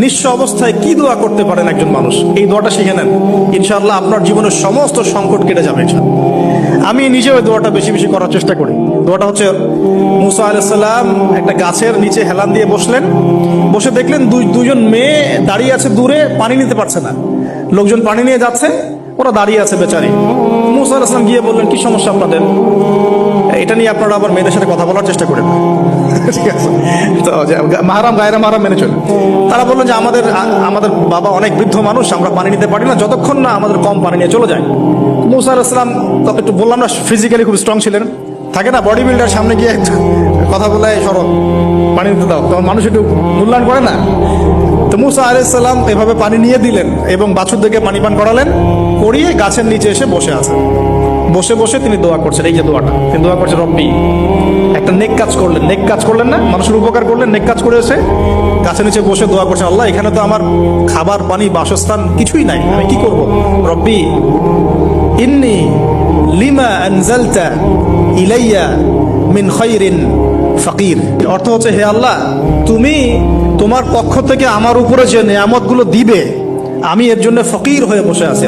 নিঃস্ব অবস্থায় কি দোয়া করতে পারেন একজন মানুষ, এই দোয়াটা শিখে নেন, ইনশাআল্লাহ আপনার জীবনের সমস্ত সংকট কেটে যাবে ইনশাআল্লাহ। আমি নিজেও এই দোয়াটা বেশি বেশি করার চেষ্টা করি। দোয়াটা হচ্ছে, মুসা আলাইহিস সালাম একটা গাছের নিচে হেলান দিয়ে বসলেন, বসে দেখলেন দুইজন মেয়ে দাঁড়িয়ে আছে দূরে, পানি নিতে পারছে না, লোকজন পানি নিয়ে যাচ্ছে, ওরা দাঁড়িয়ে আছে বেচারি। মুসা আলাইহিস সালাম গিয়ে বললেন, কি সমস্যা আপনাদের? এটা নিয়ে আপনারা আবার মেয়েদের সাথে কথা বলার চেষ্টা করেন, ঠিক আছে? তো মাহারাম গায়রা মাহারাম মেনে চলে। তারা বললেন যে আমাদের বাবা অনেক বৃদ্ধ মানুষ, আমরা পানি নিতে পারি না যতক্ষণ না আমাদের কম পানি নিয়ে চলে যায়। মুসা আলাইহিস সালাম তখন একটু বললাম না, ফিজিক্যালি খুব স্ট্রং ছিলেন, থাকে না বডি বিল্ডার, সামনে গিয়ে কথা বলে সরব পানি নিতে দাও, তখন মানুষ একটু মূল্যায়ন করে না। তো মুসা আলাইহিস সালাম এভাবে পানি নিয়ে দিলেন এবং বাছুরদেরকে পানি পান করালেন, করিয়ে গাছের নিচে এসে বসে আছেন। বসে বসে তিনি দোয়া করছেন, এই যে দোয়াটা তিনি দোয়া করছেন, রব্বি, একটা নেক কাজ করলেন, নেক কাজ করলেন না, মানুষের উপকার করলেন, নেক কাজ করে এসে গাছের নিচে বসে দোয়া করছেন, আল্লাহ এখানে তো আমার খাবার পানি বাসস্থান কিছুই নাই, আমি কি করব? রব্বি ইন্নী লিমা আনজালতা ইলাইয়া মিন খায়রিন ফাকির। অর্থ হচ্ছে, হে আল্লাহ, তুমি তোমার পক্ষ থেকে আমার উপরে যে নেয়ামতগুলো দিবে, আমি এর জন্য ফকির হয়ে বসে আছি।